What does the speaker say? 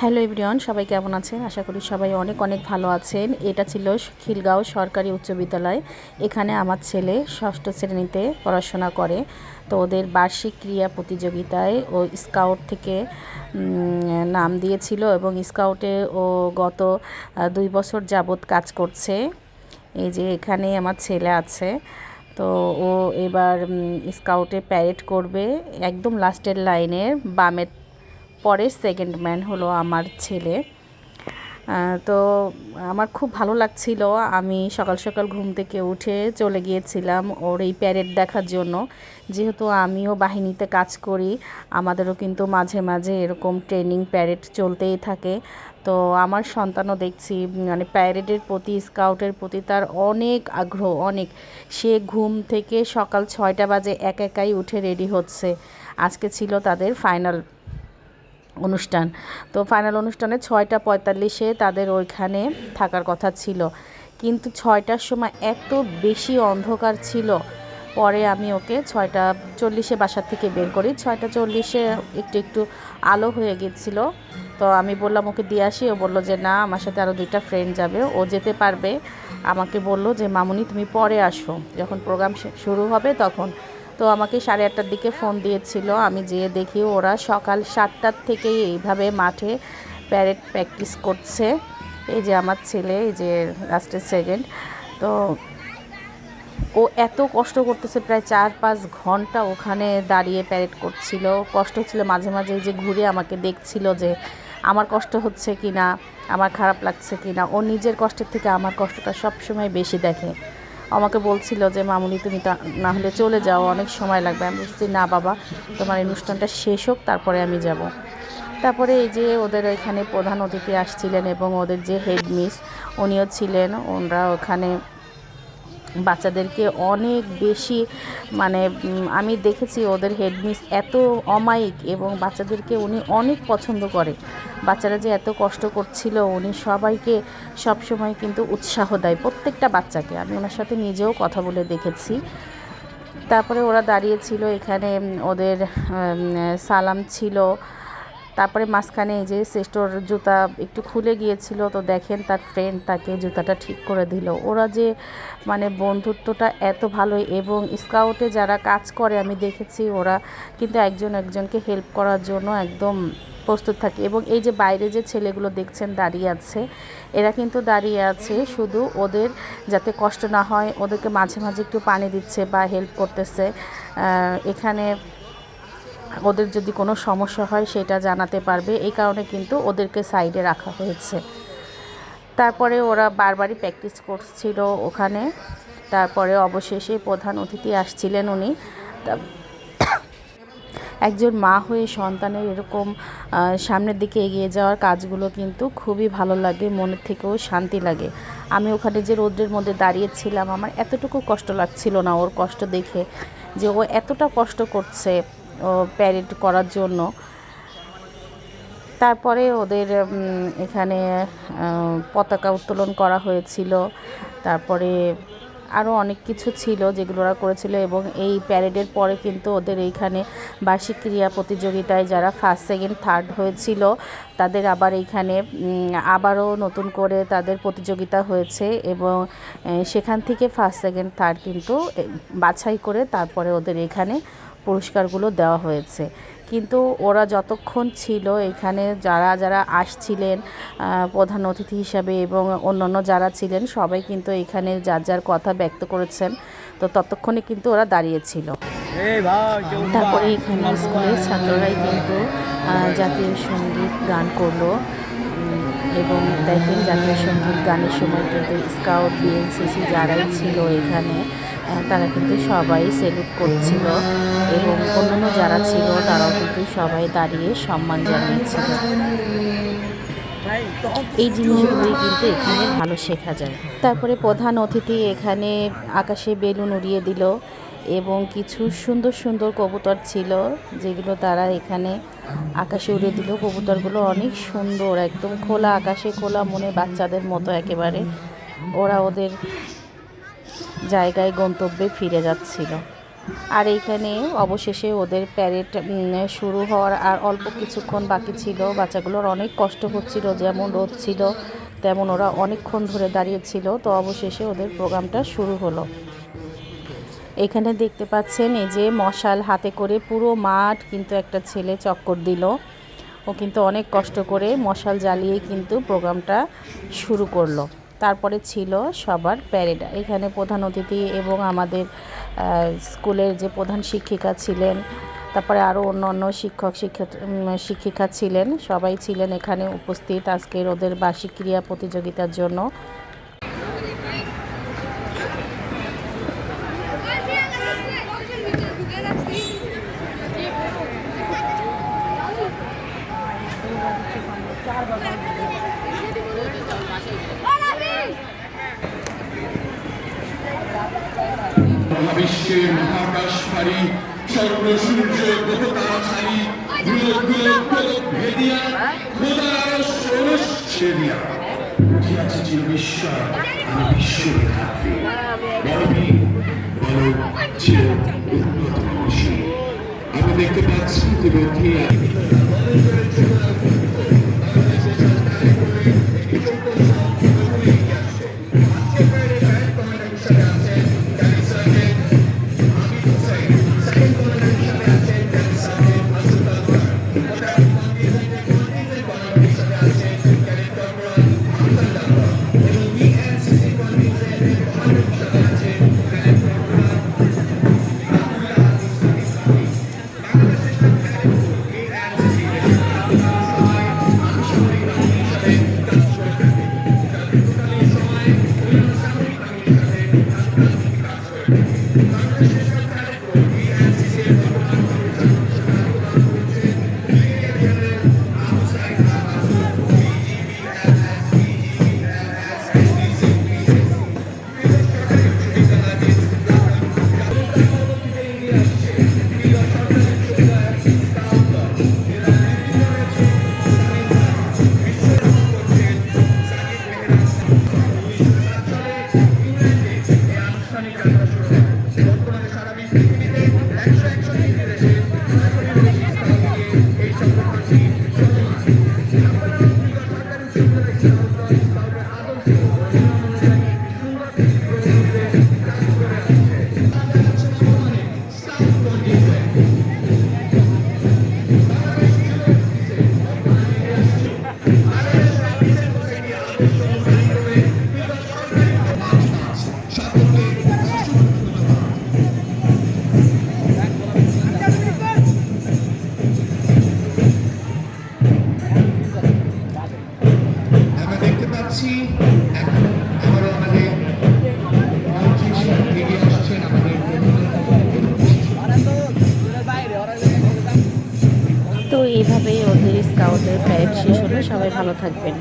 Hello everyone, সবাই কেমন আছেন? আশা করি সবাই অনেক অনেক ভালো আছেন। এটা ছিল খিলগাঁও সরকারি উচ্চ বিদ্যালয়। এখানে আমার ছেলে ষষ্ঠ শ্রেণীতে পড়াশোনা করে। তো ওদের বার্ষিক ক্রীড়া প্রতিযোগিতায় ও স্কাউট থেকে নাম দিয়েছিল এবং স্কাউটে ও গত 2 বছর যাবৎ কাজ করছে। এই যে এখানে আমার ছেলে আছে। তো ও এবার স্কাউটে প্যারেড করবে। একদম লাস্টের লাইনের বামের পরে সেকেন্ড ম্যান হলো আমার ছেলে। তো আমার খুব ভালো লাগছিল। আমি সকাল সকাল ঘুম থেকে উঠে চলে গিয়েছিলাম ওর এই প্যারেড দেখার জন্য। যেহেতু আমিও বাহিনীতে কাজ করি, আমাদেরও কিন্তু মাঝে মাঝে এরকম ট্রেনিং প্যারেড চলতেই থাকে। তো আমার সন্তানও দেখছি মানে প্যারেডের প্রতি, স্কাউটের প্রতি তার অনেক আগ্রহ, অনেক। সে ঘুম থেকে সকাল 6টা বাজে একাই উঠে রেডি হচ্ছে। আজকে ছিল তাদের ফাইনাল অনুষ্ঠান। তো ফাইনাল অনুষ্ঠানে 6টা 45-এ তাদের ওইখানে থাকার কথা ছিল, কিন্তু 6টার সময় এত বেশি অন্ধকার ছিল। পরে আমি ওকে 6টা 40-এ বাসার থেকে বের করি। 6টা 40-এ একটু একটু আলো হয়ে গেছিল। তো আমি বললাম ওকে দিয়ে আসি। ও বললো যে না, আমার সাথে আরও 2টা ফ্রেন্ড যাবে, ও যেতে পারবে। আমাকে বললো যে মামুনি তুমি পরে আসো, যখন প্রোগ্রাম শুরু হবে তখন। তো আমাকে 8:30টার দিকে ফোন দিয়েছিল। আমি যেয়ে দেখি ওরা সকাল 7টার থেকেই এইভাবে মাঠে প্যারেড প্র্যাকটিস করছে। এই যে আমার ছেলে, এই যে লাস্টের সেকেন্ড। তো ও এত কষ্ট করতেছে, প্রায় 4-5 ঘন্টা ওখানে দাঁড়িয়ে প্যারেড করছিল। কষ্ট হচ্ছিল, মাঝে মাঝে এই যে ঘুরে আমাকে দেখছিল যে আমার কষ্ট হচ্ছে কি না, আমার খারাপ লাগছে কি না। ও নিজের কষ্টের থেকে আমার কষ্টটা সবসময় বেশি দেখে। আমাকে বলছিল যে মামুনি তুমি না হলে চলে যাও, অনেক সময় লাগবে। আমি বলছি না বাবা, তোমার অনুষ্ঠানটা শেষ হোক তারপরে আমি যাব। তারপরে এই যে ওদের এখানে প্রধান অতিথি আসছিলেন এবং ওদের যে হেড মিস উনিও ছিলেন। ওনারা ওখানে বাচ্চাদেরকে অনেক বেশি মানে আমি দেখেছি ওদের হেডমিস এত অমায়িক এবং বাচ্চাদেরকে উনি অনেক পছন্দ করে। বাচ্চারা যে এত কষ্ট করছিল, উনি সবাইকে সবসময় কিন্তু উৎসাহ দেয়, প্রত্যেকটা বাচ্চাকে। আমি ওনার সাথে নিজেও কথা বলে দেখেছি। তারপরে ওরা দাঁড়িয়েছিল এখানে, ওদের সালাম ছিল। তারপরে মাঝখানে এই যে শ্রেষ্ঠর জুতা একটু খুলে গিয়েছিল, তো দেখেন তার ফ্রেন্ড তাকে জুতাটা ঠিক করে দিল। ওরা যে মানে বন্ধুত্বটা এত ভালো। এবং স্কাউটে যারা কাজ করে আমি দেখেছি ওরা কিন্তু একজন একজনকে হেল্প করার জন্য একদম প্রস্তুত থাকে। এবং এই যে বাইরে যে ছেলেগুলো দেখছেন দাঁড়িয়ে আছে, এরা কিন্তু দাঁড়িয়ে আছে শুধু ওদের যাতে কষ্ট না হয়, ওদেরকে মাঝে মাঝে একটু পানি দিচ্ছে বা হেল্প করতেছে। এখানে ওদের যদি কোনো সমস্যা হয় সেটা জানাতে পারবে, এই কারণে কিন্তু ওদেরকে সাইডে রাখা হয়েছে। তারপরে ওরা বারবারই প্র্যাকটিস করছিল ওখানে। তারপরে অবশেষে প্রধান অতিথি আসছিলেন উনি। একজন মা হয়ে সন্তানের এরকম সামনের দিকে এগিয়ে যাওয়ার কাজগুলো কিন্তু খুবই ভালো লাগে, মনের থেকেও শান্তি লাগে। আমি ওখানে যে রোদ্রের মধ্যে দাঁড়িয়েছিলাম, আমার এতটুকু কষ্ট লাগছিল না ওর কষ্ট দেখে, যে ও এতটা কষ্ট করছে ও প্যারেড করার জন্য। তারপরে ওদের এখানে পতাকা উত্তোলন করা হয়েছিল। তারপরে আরও অনেক কিছু ছিল যেগুলো ওরা করেছিল। এবং এই প্যারেডের পরে কিন্তু ওদের এইখানে বার্ষিক ক্রীড়া প্রতিযোগিতায় যারা ফার্স্ট সেকেন্ড থার্ড হয়েছিল তাদের আবার এইখানে আবারও নতুন করে তাদের প্রতিযোগিতা হয়েছে। এবং সেখান থেকে ফার্স্ট সেকেন্ড থার্ড কিন্তু বাছাই করে তারপরে ওদের এখানে পুরস্কারগুলো দেওয়া হয়েছে। কিন্তু ওরা যতক্ষণ ছিল এখানে, যারা যারা আসছিলেন প্রধান অতিথি হিসাবে এবং অন্যান্য যারা ছিলেন সবাই কিন্তু এখানে যার যার কথা ব্যক্ত করেছেন। তো ততক্ষণে কিন্তু ওরা দাঁড়িয়েছিল। তারপরে এখানে স্কুলের ছাত্ররাই কিন্তু জাতীয় সঙ্গীত গান করলো। এবং দেখেন জাতীয় সঙ্গীত গানের সময় কিন্তু স্কাউট বিএনসিসি যারাই ছিল এখানে তারা কিন্তু সবাই সেলুট করছিল। এবং অন্যান্য যারা ছিল তারাও কিন্তু সবাই দাঁড়িয়ে সম্মান জানিয়েছিল। এই জিনিসগুলোই কিন্তু এখানে ভালো শেখা যায়। তারপরে প্রধান অতিথি এখানে আকাশে বেলুন উড়িয়ে দিল এবং কিছু সুন্দর সুন্দর কবুতর ছিল যেগুলো তারা এখানে আকাশে উড়ে দিল। কবুতরগুলো অনেক সুন্দর, একদম খোলা আকাশে, খোলা মনে বাচ্চাদের মতো একেবারে। ওরা ওদের জায়গায় গন্তব্যে ফিরে যাচ্ছিল। আর এইখানে অবশেষে ওদের প্যারেড শুরু হওয়ার আর অল্প কিছুক্ষণ বাকি ছিল। বাচ্চাগুলোর অনেক কষ্ট হচ্ছিল, যেমন রোদ ছিল তেমন ওরা অনেকক্ষণ ধরে দাঁড়িয়েছিল। তো অবশেষে ওদের প্রোগ্রামটা শুরু হলো। এখানে দেখতে পাচ্ছেন এই যে মশাল হাতে করে পুরো মাঠ কিন্তু একটা ছেলে চক্কর দিল। ও কিন্তু অনেক কষ্ট করে মশাল জ্বালিয়ে কিন্তু প্রোগ্রামটা শুরু করলো। তারপরে ছিল সবার প্যারেড। এখানে প্রধান অতিথি এবং আমাদের স্কুলের যে প্রধান শিক্ষিকা ছিলেন, তারপরে আরও অন্য শিক্ষিকা ছিলেন, সবাই ছিলেন এখানে উপস্থিত আজকের ওদের বার্ষিক ক্রীড়া প্রতিযোগিতার জন্য। মহাবিশ্বের মহাকাশ পারি স্বর্ণ সূর্য গ্রহতারা ছাড়ি ভেদিয়া খোদার ছেদিয়া উঠিয়াছে চিরবিশ্বর আমি বিশ্বের ধাত্রী বলবি বল চির উন্নত মানুষী আমি দেখতে পাচ্ছি ইতিমধ্যে তো এইভাবেই ওদের স্কাউটের প্যারেড শেষ হলো। সবাই ভালো থাকবেন।